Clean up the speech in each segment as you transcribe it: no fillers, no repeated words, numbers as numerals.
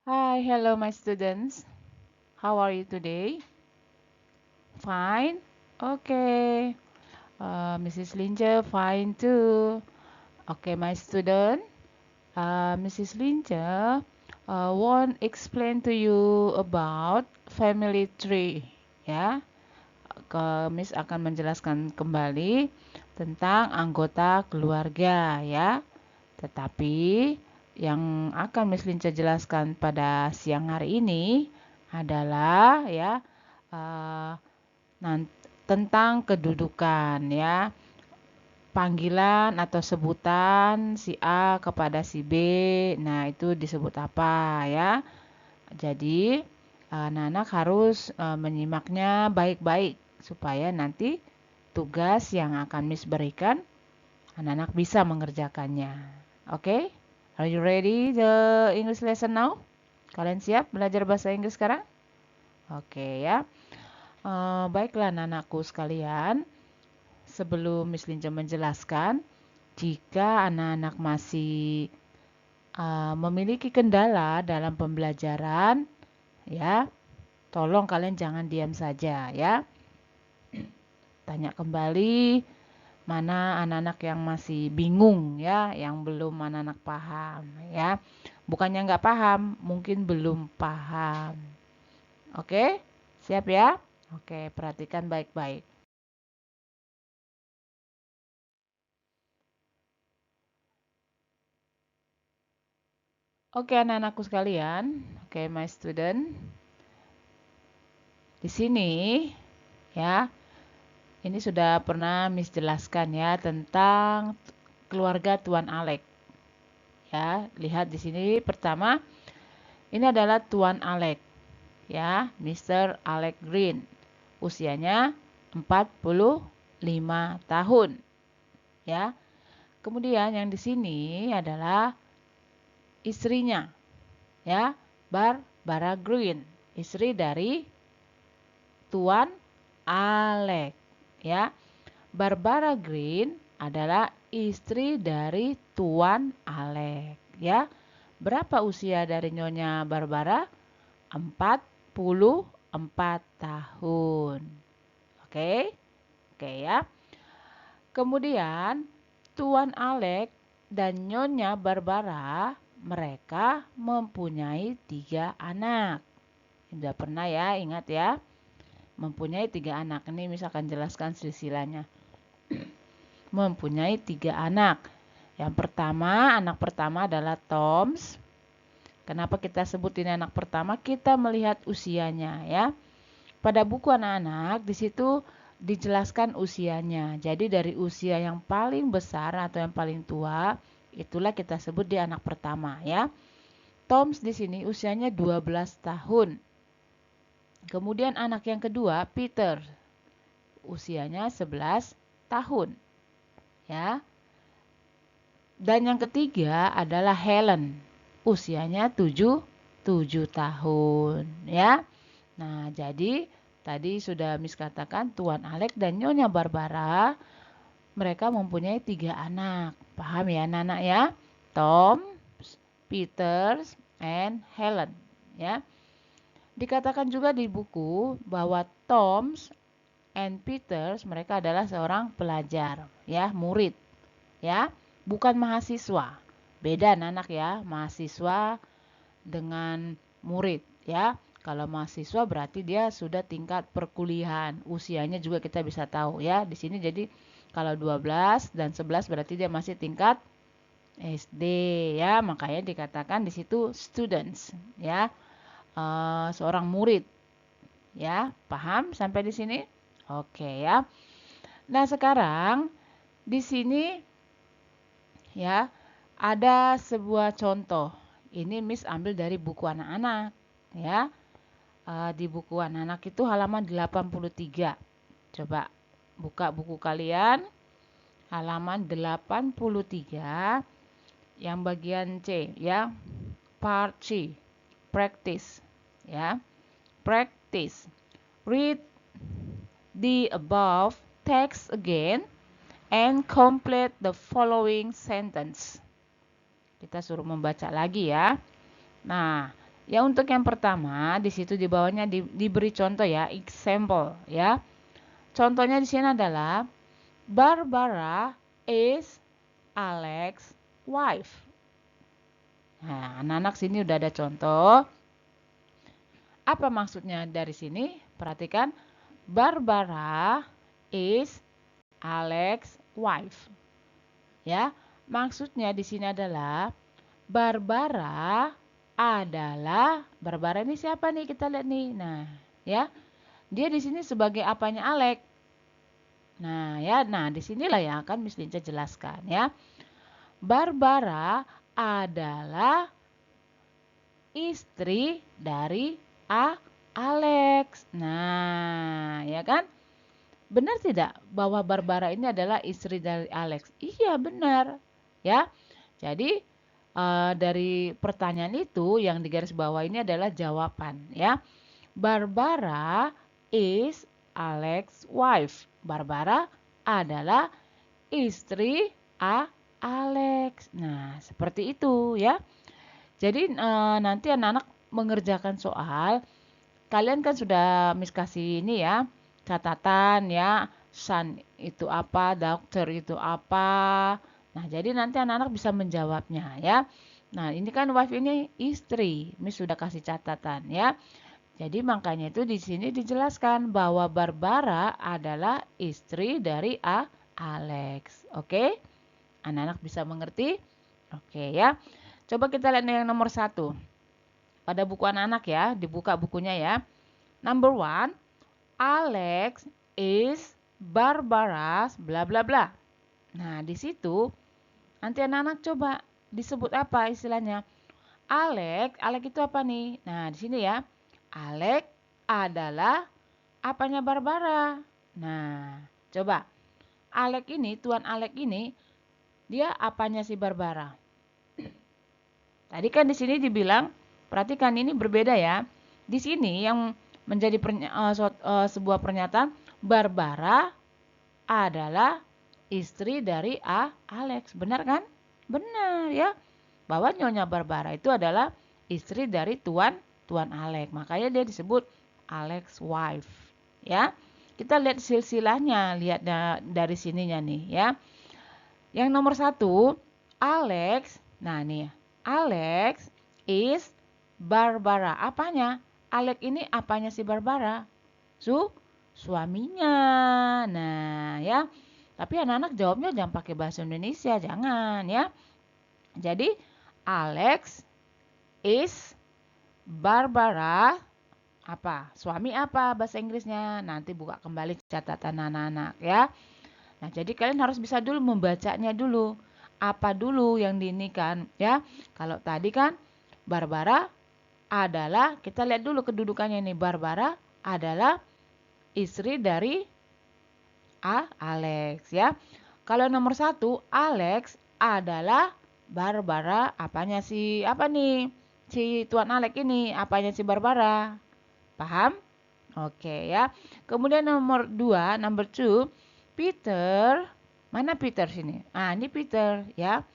Hi, hello, my students. How are you today? Fine? Okay. Mrs. Linje, fine too. Okay, my student. Mrs. Linje want explain to you about family tree. Ya, Miss akan menjelaskan kembali tentang anggota keluarga ya. Tetapi yang akan Miss Linca jelaskan pada siang hari ini adalah ya eh, tentang kedudukan ya, panggilan atau sebutan si A kepada si B. Nah, itu disebut apa ya? Jadi anak-anak harus menyimaknya baik-baik supaya nanti tugas yang akan Miss berikan anak-anak bisa mengerjakannya. Oke? Are you ready the English lesson now? Kalian siap belajar bahasa Inggris sekarang? Oke ya. Baiklah anak-anakku sekalian, sebelum Miss Linja menjelaskan, jika anak-anak masih memiliki kendala dalam pembelajaran, ya, tolong kalian jangan diam saja ya. Tanya kembali mana anak-anak yang masih bingung ya, yang belum anak-anak paham ya. Bukannya nggak paham, mungkin belum paham. Oke, siap ya? Oke, perhatikan baik-baik. Oke, anak-anakku sekalian. Oke, my student. Di sini ya, ini sudah pernah Miss jelaskan ya tentang keluarga Tuan Alek. Ya, lihat di sini pertama, ini adalah Tuan Alek ya, Mr. Alec Green. Usianya 45 tahun ya. Kemudian yang di sini adalah istrinya ya, Barbara Green, istri dari Tuan Alec ya. Barbara Green adalah istri dari Tuan Alec ya. Berapa usia dari Nyonya Barbara? 44 tahun. Oke? Oke ya. Kemudian Tuan Alec dan Nyonya Barbara mereka mempunyai 3 anak. Sudah pernah ya, ingat ya. Mempunyai 3 anak. Ini misalkan jelaskan silsilahnya. Mempunyai 3 anak. Yang pertama, anak pertama adalah Toms. Kenapa kita sebut ini anak pertama? Kita melihat usianya ya. Pada buku anak-anak di situ dijelaskan usianya. Jadi dari usia yang paling besar atau yang paling tua, itulah kita sebut dia anak pertama ya. Toms di sini usianya 12 tahun. Kemudian anak yang kedua, Peter, usianya 11 tahun ya. Dan yang ketiga adalah Helen, usianya 7 tahun ya. Nah, jadi tadi sudah Miss katakan Tuan Alec dan Nyonya Barbara mereka mempunyai 3 anak. Paham ya anak-anak ya? Tom, Peter, and Helen ya. Dikatakan juga di buku bahwa Tom and Peter mereka adalah seorang pelajar ya, murid ya, bukan mahasiswa. Beda anak-anak ya, mahasiswa dengan murid ya. Kalau mahasiswa berarti dia sudah tingkat perkuliahan. Usianya juga kita bisa tahu ya. Di sini jadi kalau 12 dan 11 berarti dia masih tingkat SD ya. Makanya dikatakan di situ students ya. Seorang murid ya. Paham sampai di sini? Oke ya. Nah, sekarang di sini ya ada sebuah contoh. Ini Miss ambil dari buku anak-anak ya. Di buku anak-anak itu halaman 83. Coba buka buku kalian, halaman 83 yang bagian C ya. Part C, practice ya. Practice. Read the above text again and complete the following sentence. Kita suruh membaca lagi ya. Nah, Ya, untuk yang pertama, di situ di bawahnya diberi contoh ya, example ya. Contohnya di sini adalah Barbara is Alex wife. Nah, anak-anak sini udah ada contoh. Apa maksudnya dari sini? Perhatikan, Barbara is Alex wife. Ya, maksudnya di sini adalah Barbara ini siapa nih? Kita lihat nih. Nah, ya. Dia di sini sebagai apanya Alex. Nah, ya. Nah, disinilah yang akan Miss Linca jelaskan ya. Barbara adalah istri dari Alex. Nah, ya kan? Benar tidak bahwa Barbara ini adalah istri dari Alex? Iya, benar. Ya. Jadi dari pertanyaan itu yang di garis bawah ini adalah jawaban ya. Barbara is Alex wife. Barbara adalah istri Alex. Nah, seperti itu ya. Jadi nanti anak-anak mengerjakan soal, kalian kan sudah Miss kasih ini ya, catatan ya, son itu apa, dokter itu apa. Nah, jadi nanti anak-anak bisa menjawabnya ya. Nah, ini kan wife ini istri, Miss sudah kasih catatan ya. Jadi makanya itu di sini dijelaskan bahwa Barbara adalah istri dari Alex. Oke? Anak-anak bisa mengerti? Oke ya. Coba kita lihat yang nomor 1. Pada buku anak-anak ya, dibuka bukunya ya. Number 1, Alex is Barbara's bla bla bla. Nah, di situ nanti anak-anak coba disebut apa istilahnya? Alex itu apa nih? Nah, di sini ya. Alex adalah apanya Barbara. Nah, coba. Tuan Alex ini dia apanya si Barbara? Tadi kan di sini dibilang, perhatikan ini berbeda ya. Di sini yang menjadi sebuah pernyataan, Barbara adalah istri dari Alex. Benar kan? Benar ya. Bahwa Nyonya Barbara itu adalah istri dari Tuan Alex. Makanya dia disebut Alex wife. Ya. Kita lihat silsilahnya, lihat dari sininya nih ya. Yang nomor 1, Alex. Nah nih, Alex is Barbara. Apanya? Alex ini apanya si Barbara? Suaminya. Nah, ya. Tapi anak-anak jawabnya jangan pakai bahasa Indonesia, jangan ya. Jadi, Alex is Barbara apa? Suami apa bahasa Inggrisnya? Nanti buka kembali catatan anak-anak ya. Nah, jadi kalian harus bisa dulu membacanya dulu. Apa dulu yang diinikan ya. Kalau tadi kan Barbara adalah, kita lihat dulu kedudukannya ini. Barbara adalah istri dari Alex ya. Kalau nomor 1, Alex adalah Barbara apanya si apa nih? Si Tuan Alex ini apanya si Barbara? Paham? Oke ya. Kemudian nomor 2, number 2, Peter. Mana Peter sini? Ah, ini Peter ya.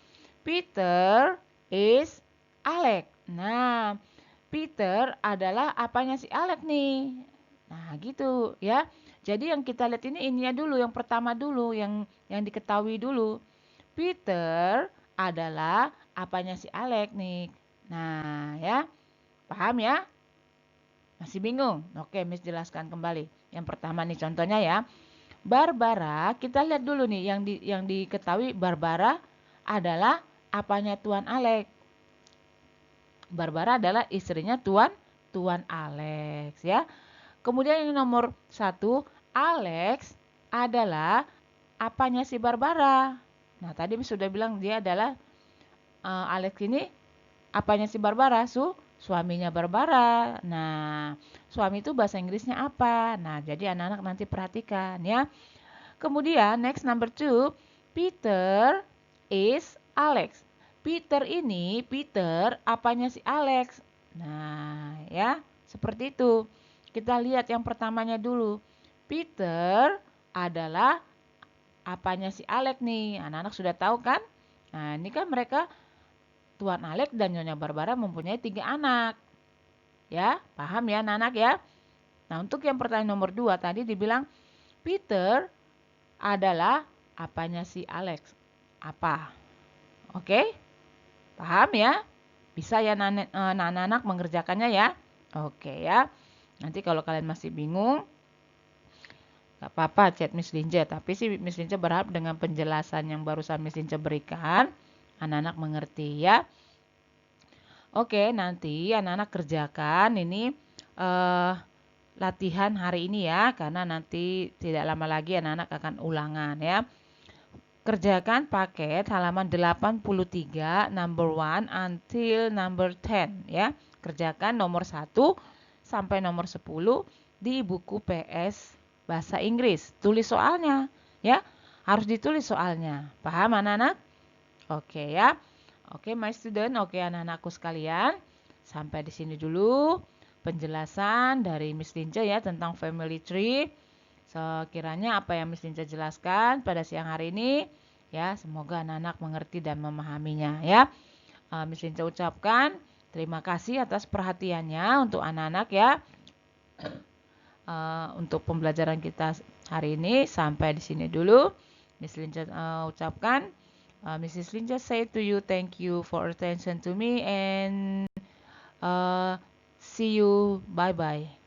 Peter is Alex. Nah, Peter adalah apanya si Alex nih? Nah, gitu ya. Jadi yang kita lihat ini ya dulu, yang pertama dulu, yang diketahui dulu. Peter adalah apanya si Alex nih. Nah, ya. Paham ya? Masih bingung? Oke, Miss jelaskan kembali. Yang pertama nih contohnya ya. Barbara, kita lihat dulu nih yang diketahui Barbara adalah apanya Tuan Alex. Barbara adalah istrinya Tuan Alex ya. Kemudian yang nomor 1, Alex adalah apanya si Barbara. Nah, tadi Miss sudah bilang dia adalah Alex ini apanya si Barbara? Suaminya Barbara. Nah, suami itu bahasa Inggrisnya apa? Nah, jadi anak-anak nanti perhatikan ya. Kemudian next number 2, Peter is Alex. Peter apanya si Alex? Nah, ya, seperti itu. Kita lihat yang pertamanya dulu. Peter adalah apanya si Alex nih? Anak-anak sudah tahu kan? Nah, ini kan mereka Tuan Alex dan Nyonya Barbara mempunyai 3 anak. Ya, paham ya anak-anak ya? Nah, untuk yang pertanyaan nomor 2 tadi dibilang Peter adalah apanya si Alex? Apa? Oke? Paham ya? Bisa ya anak-anak mengerjakannya ya? Oke ya. Nanti kalau kalian masih bingung, gak apa-apa chat Miss Linja. Tapi sih Miss Linja berharap dengan penjelasan yang barusan Miss Linja berikan, anak-anak mengerti ya. Oke, nanti anak-anak kerjakan ini latihan hari ini ya, karena nanti tidak lama lagi anak-anak akan ulangan ya. Kerjakan paket halaman 83 number 1 until number 10 ya. Kerjakan nomor 1 sampai nomor 10 di buku PS Bahasa Inggris. Tulis soalnya ya. Harus ditulis soalnya. Paham anak-anak? Oke ya. Oke my student, oke anak-anakku sekalian. Sampai di sini dulu penjelasan dari Miss Linja ya tentang family tree. Sekiranya apa yang Miss Linja jelaskan pada siang hari ini ya, semoga anak-anak mengerti dan memahaminya ya. Miss Linja ucapkan terima kasih atas perhatiannya untuk anak-anak ya. Untuk pembelajaran kita hari ini sampai di sini dulu. Miss Linja ucapkan Mrs. Linja say to you thank you for attention to me and see you, bye bye.